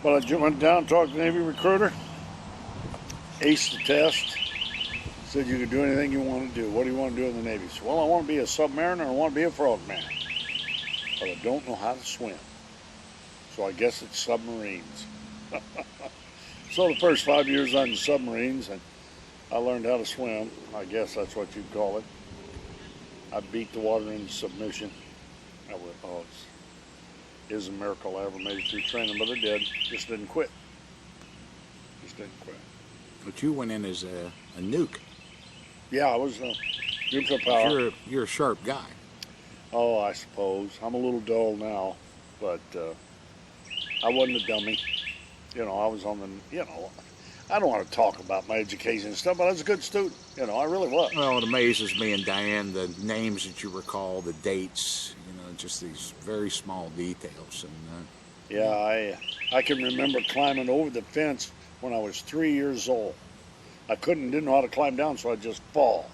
But I went down, talked to the Navy recruiter, aced the test, said you could do anything you want to do. What do you want to do in the Navy? I said, well, I want to be a submariner, I want to be a frogman, but I don't know how to swim. So I guess it's submarines. So the first 5 years on the submarines, and I learned how to swim. I guess that's what you'd call it. I beat the water into submission. It is a miracle I ever made it through training, but I did. Just didn't quit. But you went in as a nuke. Yeah, I was neutral power. You're a sharp guy. Oh, I suppose. I'm a little dull now, but I wasn't a dummy. You know, I was on the, I don't want to talk about my education and stuff, but I was a good student. I really was. Well, it amazes me and Diane, the names that you recall, the dates, just these very small details. And yeah, I can remember climbing over the fence when I was 3 years old. I didn't know how to climb down, so I'd just fall.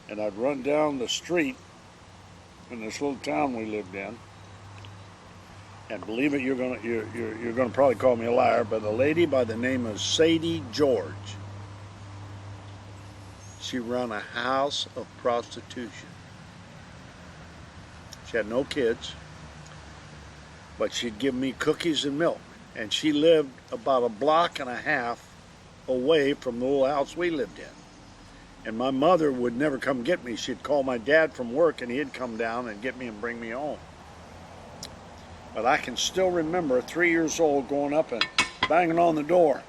And I'd run down the street in this little town we lived in. And believe it, you're gonna probably call me a liar, but a lady by the name of Sadie George. She ran a house of prostitution. She had no kids, but she'd give me cookies and milk. And she lived about a block and a half away from the little house we lived in. And my mother would never come get me. She'd call my dad from work and he'd come down and get me and bring me home. But I can still remember 3 years old going up and banging on the door.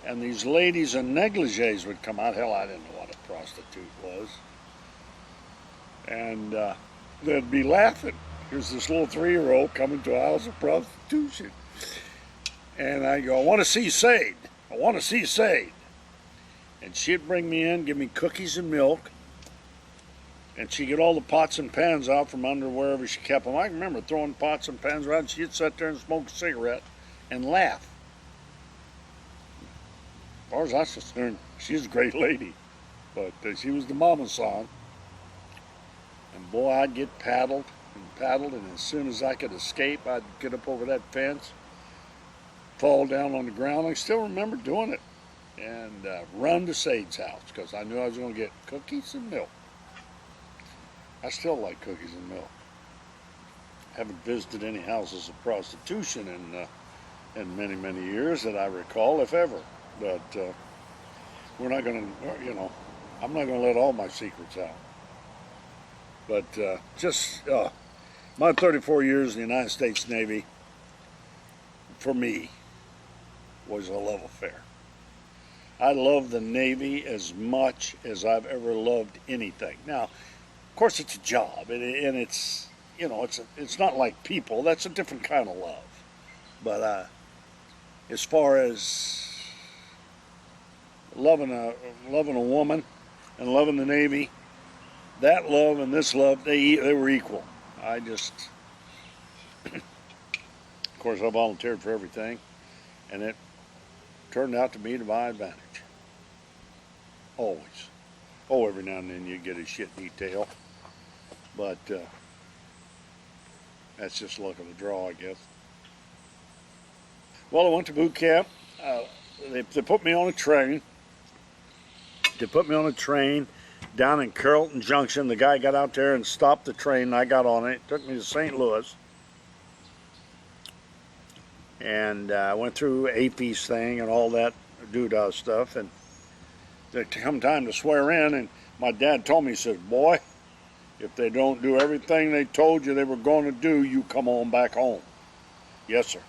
And these ladies in negligees would come out. Hell, I didn't know what a prostitute was. And they'd be laughing. Here's this little 3-year-old coming to a house of prostitution. And I go, I want to see Sade. I want to see Sade. And she'd bring me in, give me cookies and milk. And she'd get all the pots and pans out from under wherever she kept them. I can remember throwing pots and pans around. She'd sit there and smoke a cigarette and laugh. As far as I was concerned, she's a great lady. But she was the mama son. And boy, I'd get paddled, and as soon as I could escape, I'd get up over that fence, fall down on the ground. I still remember doing it. And run to Sade's house, because I knew I was going to get cookies and milk. I still like cookies and milk. Haven't visited any houses of prostitution in many, many years that I recall, if ever. But we're not going to, I'm not going to let all my secrets out. But my 34 years in the United States Navy, for me, was a love affair. I love the Navy as much as I've ever loved anything. Now, of course, it's a job, and it's it's not like people. That's a different kind of love. But as far as loving a woman and loving the Navy, that love and this love, they were equal. Of course, I volunteered for everything, and it turned out to be to my advantage. Always. Oh, every now and then you get a shit detail. But that's just luck of the draw, I guess. Well, I went to boot camp. They put me on a train. They put me on a train down in Carrollton Junction. The guy got out there and stopped the train. I got on it. Took me to St. Louis. And I went through AP's thing and all that doodah stuff. And there come time to swear in, and my dad told me, he said, boy, if they don't do everything they told you they were going to do, you come on back home. Yes, sir.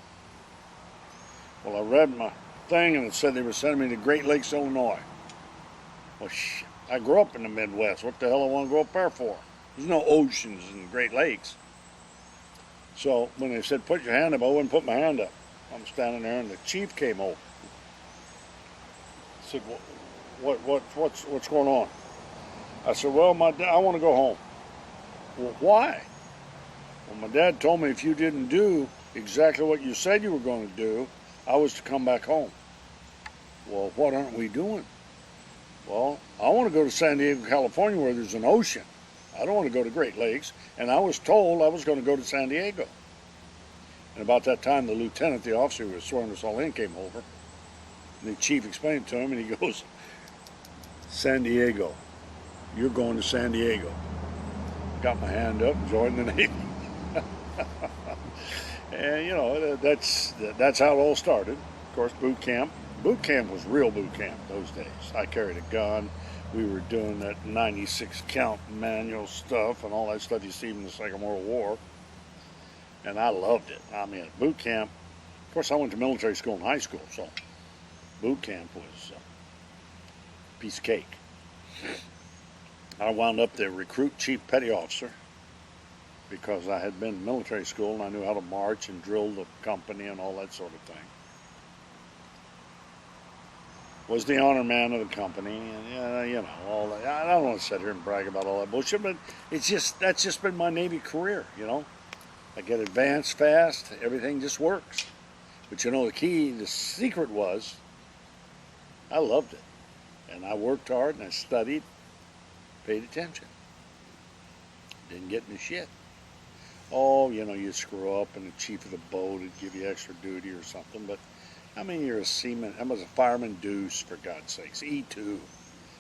Well, I read my thing, and it said they were sending me to Great Lakes, Illinois. Well, I grew up in the Midwest. What the hell I want to go up there for? There's no oceans in Great Lakes. So when they said, put your hand up, I wouldn't put my hand up. I'm standing there, and the chief came over. I said, what's going on? I said, well, I want to go home. Well, why? Well, my dad told me if you didn't do exactly what you said you were going to do, I was to come back home. Well, what aren't we doing? Well, I want to go to San Diego, California, where there's an ocean. I don't want to go to Great Lakes. And I was told I was going to go to San Diego. And about that time, the lieutenant, the officer who was swearing us all in, came over. And the chief explained to him, and he goes, San Diego. You're going to San Diego. Got my hand up and joined the Navy. And, you know, that's how it all started. Of course, boot camp. Boot camp was real boot camp those days. I carried a gun. We were doing that 96 count manual stuff and all that stuff you see in the Second World War. And I loved it. I mean, boot camp, of course, I went to military school and high school, so boot camp was a piece of cake. I wound up the recruit chief petty officer because I had been in military school and I knew how to march and drill the company and all that sort of thing. Was the honor man of the company, and you know, all that. I don't want to sit here and brag about all that bullshit, but that's just been my Navy career, you know. I get advanced fast, everything just works. But you know, the secret was, I loved it. And I worked hard and I studied, paid attention. Didn't get in the shit. Oh, you know, you screw up and the chief of the boat would give you extra duty or something, but I mean, you're a seaman. I was a fireman deuce, for God's sakes. E2,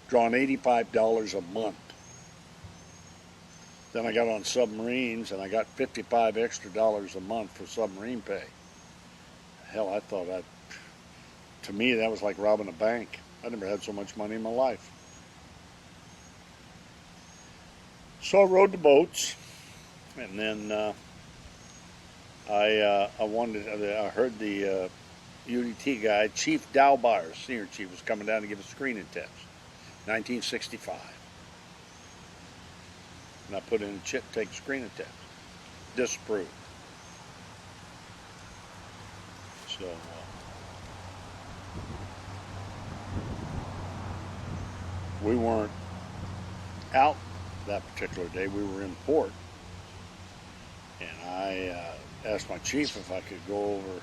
drawing $85 a month. Then I got on submarines, and I got $55 extra a month for submarine pay. Hell, I thought to me, that was like robbing a bank. I never had so much money in my life. So I rode the boats, and then I heard the UDT guy, Chief Dowbyer, senior chief, was coming down to give a screening test, 1965. And I put in a chip, take a screening test. Disapproved. So, we weren't out that particular day. We were in port. And I asked my chief if I could go over,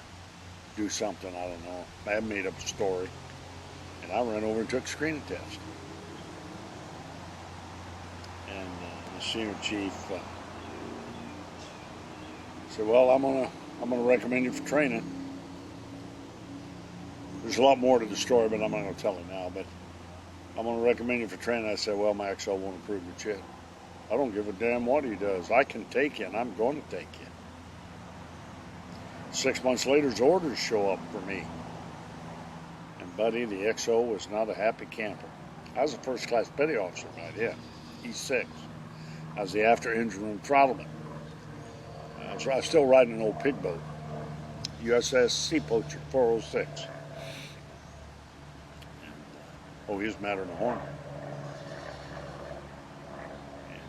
do something, I don't know. I had made up a story. And I ran over and took a screening test. And the senior chief said, well, I'm gonna recommend you for training. There's a lot more to the story, but I'm not gonna tell it now, but I'm gonna recommend you for training. I said, well, my XO won't approve the shit. I don't give a damn what he does. I can take you, and I'm going to take you. 6 months later, his orders show up for me. And buddy, the XO was not a happy camper. I was a first-class petty officer by then, E6. I was the after-engine room throttleman. I was still riding an old pig boat, USS Sea Poacher 406. And, he was madder than a hornet. And,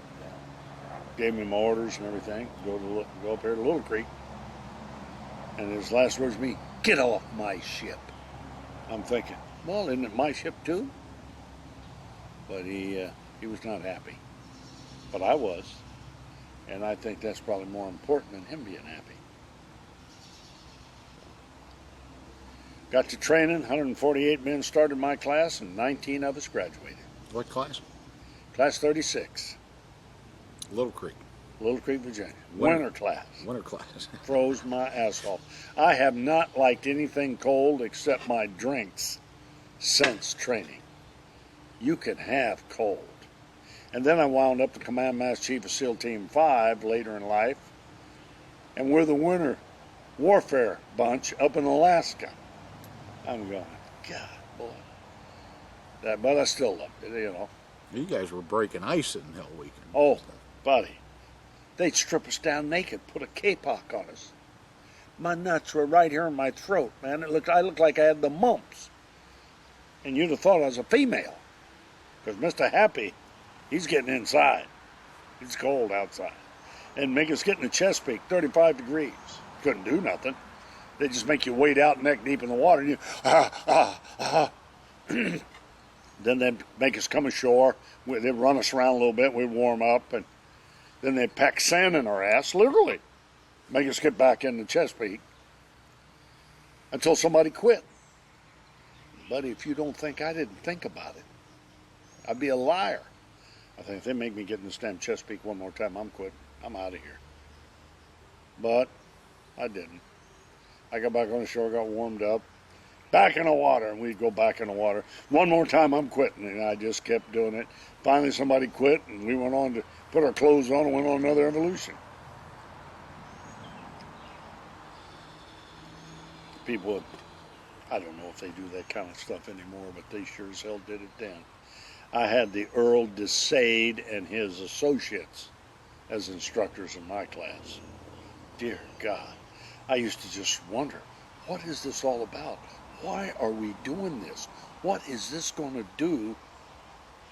gave me my orders and everything. Go up here to Little Creek. And his last words to me, get off my ship. I'm thinking, well, isn't it my ship too? But he was not happy. But I was. And I think that's probably more important than him being happy. Got to training, 148 men started my class, and 19 of us graduated. What class? Class 36. Little Creek. Little Creek, Virginia. Winter class. Winter class. Froze my ass off. I have not liked anything cold except my drinks since training. You can have cold. And then I wound up the Command Master Chief of SEAL Team 5 later in life. And we're the winter warfare bunch up in Alaska. I'm going, God, boy. But I still loved it, you know. You guys were breaking ice in Hell Week. Oh, buddy. They'd strip us down naked, put a kapok on us. My nuts were right here in my throat, man. I looked like I had the mumps. And you'd have thought I was a female. Because Mr. Happy, he's getting inside. It's cold outside. And make us get in the Chesapeake, 35 degrees. Couldn't do nothing. They just make you wade out neck deep in the water. And you, Then they'd make us come ashore. They'd run us around a little bit. We'd warm up. And then they'd pack sand in our ass, literally. Make us get back in the Chesapeake. Until somebody quit. Buddy, if you don't think I didn't think about it, I'd be a liar. I think if they make me get in this damn Chesapeake one more time, I'm quitting. I'm out of here. But I didn't. I got back on the shore, got warmed up, back in the water, and we'd go back in the water. One more time, I'm quitting, and I just kept doing it. Finally, somebody quit, and we went on to put our clothes on and went on another evolution. People, I don't know if they do that kind of stuff anymore, but they sure as hell did it then. I had the Earl DeSade and his associates as instructors in my class. Dear God, I used to just wonder, what is this all about? Why are we doing this? What is this going to do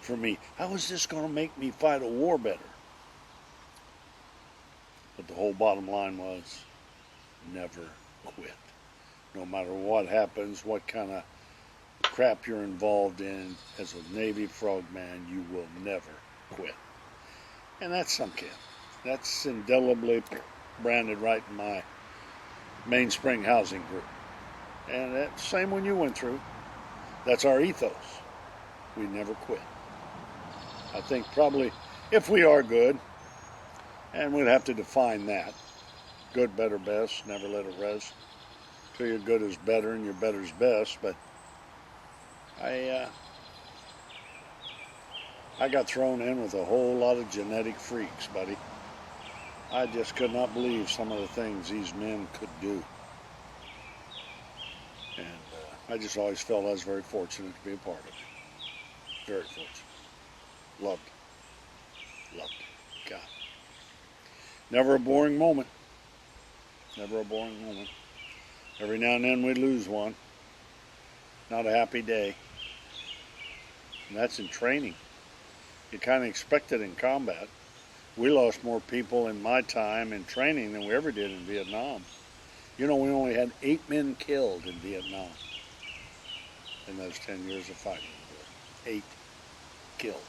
for me? How is this going to make me fight a war better? But the whole bottom line was, never quit. No matter what happens, what kind of crap you're involved in, as a Navy frogman, you will never quit. And that's some kid. That's indelibly branded right in my mainspring housing group. And that's the same one you went through. That's our ethos. We never quit. I think probably if we are good, and we'd have to define that, good, better, best, never let it rest. So your good is better and your better is best, but I got thrown in with a whole lot of genetic freaks, buddy. I just could not believe some of the things these men could do. And I just always felt I was very fortunate to be a part of it. Very fortunate. Loved it. Loved it. God. Never a boring moment. Never a boring moment. Every now and then we'd lose one. Not a happy day. And that's in training. You kind of expect it in combat. We lost more people in my time in training than we ever did in Vietnam. You know, we only had 8 men killed in Vietnam in those 10 years of fighting. 8 killed.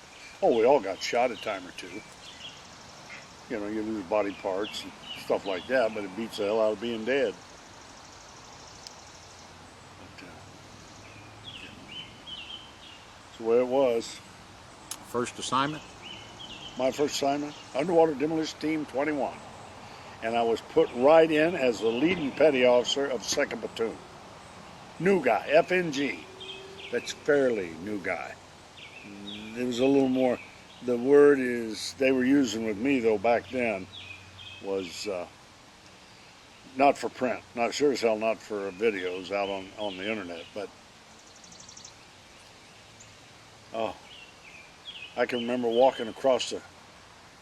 Oh, we all got shot a time or two. You know, you lose body parts and stuff like that, but it beats the hell out of being dead. But, it's the way it was. First assignment? My first assignment, Underwater Demolition Team 21. And I was put right in as the leading petty officer of 2nd Platoon. New guy, FNG. That's fairly new guy. It was a little more, the word is, they were using with me though back then, was not for print. Not sure as hell not for videos out on the internet, but I can remember walking across the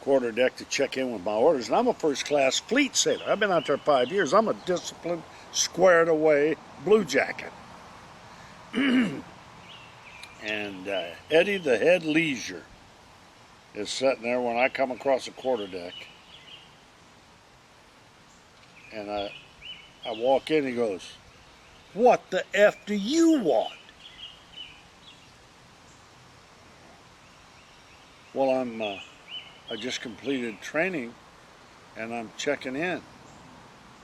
quarter deck to check in with my orders, and I'm a first class fleet sailor. I've been out there 5 years. I'm a disciplined, squared away blue jacket. And Eddie the head leisure is sitting there when I come across the quarter deck, and I walk in, he goes, "What the F do you want?" Well, I just completed training, and I'm checking in.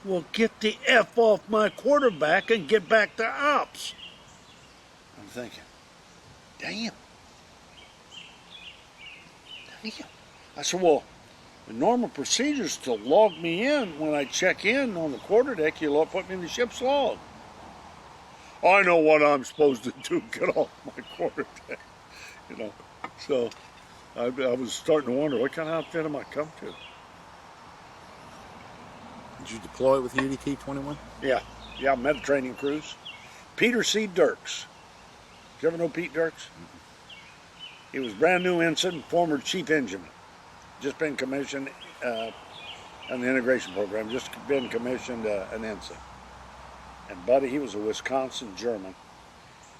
Well, get the F off my quarterback and get back to ops. I'm thinking, damn. I said, well, the normal procedure is to log me in when I check in on the quarterdeck. You put me in the ship's log. I know what I'm supposed to do. Get off my quarterdeck. You know, so I was starting to wonder, what kind of outfit am I come to? Did you deploy with UDT 21? Yeah, Mediterranean cruise. Peter C. Dirks. Did you ever know Pete Dirks? Mm-hmm. He was brand new ensign, former chief engineman. Just been commissioned on the integration program, just been commissioned an ensign. And buddy, he was a Wisconsin German.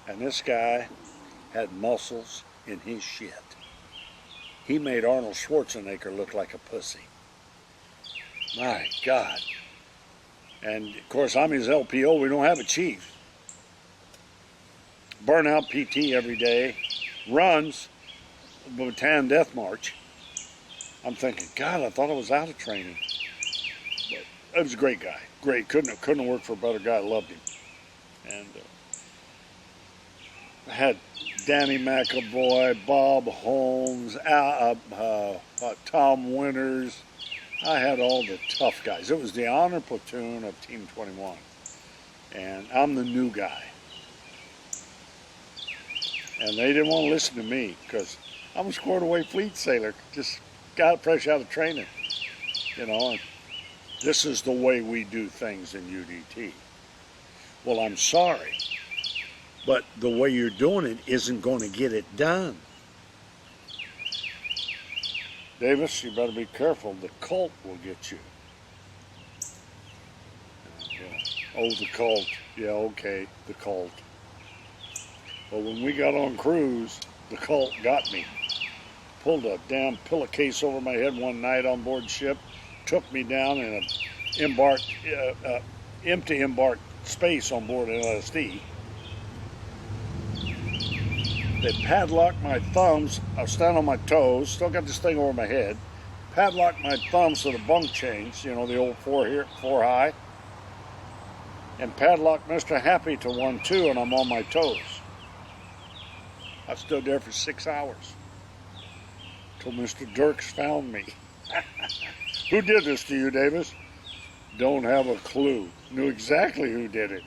And this guy had muscles in his shit. He made Arnold Schwarzenegger look like a pussy. My God. And of course, I'm his LPO. We don't have a chief. Burnout PT every day. Runs Bataan Death March. I'm thinking, God, I thought I was out of training. But he was a great guy. Great. Couldn't have worked for a better guy. Loved him. And I had Danny McAvoy, Bob Holmes, Tom Winters. I had all the tough guys. It was the honor platoon of Team 21. and I'm the new guy. And they didn't want to listen to me because I'm a squared away fleet sailor, just got fresh out of training, you know. And this is the way we do things in UDT. Well, I'm sorry, but the way you're doing it isn't going to get it done. Davis, you better be careful. The cult will get you. Oh, the cult. Yeah, okay, the cult. Well, when we got on cruise, the cult got me. Pulled a damn pillowcase over my head one night on board ship, took me down in a empty embarked space on board an LSD. They padlocked my thumbs. I was standing on my toes, still got this thing over my head. Padlocked my thumbs to the bunk chains, you know, the old four high. And padlocked Mr. Happy to one too, and I'm on my toes. I stood there for 6 hours till Mr. Dirks found me. Who did this to you, Davis? Don't have a clue. Knew exactly who did it.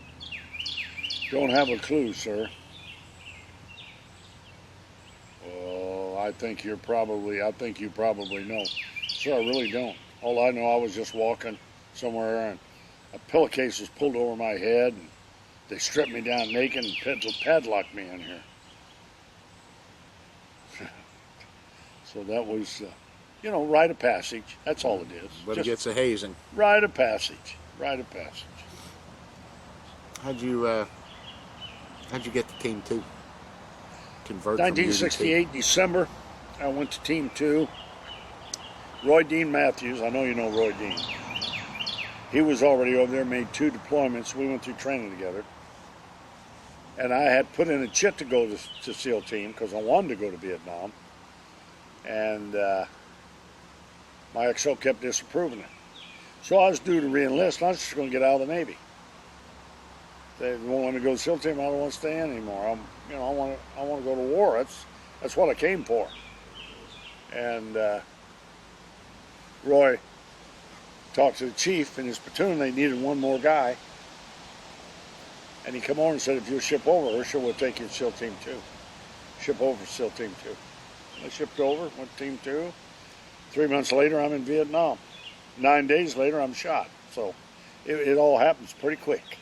Don't have a clue, sir. Oh, I think you probably know. Sir, I really don't. All I know, I was just walking somewhere and a pillowcase was pulled over my head and they stripped me down naked and padlocked me in here. So that was, rite of passage. That's all it is. But it gets a hazing. Rite of passage. Rite of passage. How'd you get to Team 2? Convert 1968, December, I went to Team 2. Roy Dean Matthews, I know you know Roy Dean. He was already over there, made 2 deployments. We went through training together. And I had put in a chit to go to SEAL Team because I wanted to go to Vietnam. And my XO kept disapproving it. So I was due to re-enlist, and I was just going to get out of the Navy. They won't let me go to SEAL Team. I don't want to stay in anymore. I want to go to war. That's what I came for. And Roy talked to the chief in his platoon. They needed one more guy, and he come over and said, "If you'll ship over, Hershel will take you to SEAL Team 2. Ship over SEAL Team 2." I shipped over, went to Team 2. 3 months later, I'm in Vietnam. 9 days later, I'm shot. So it all happens pretty quick.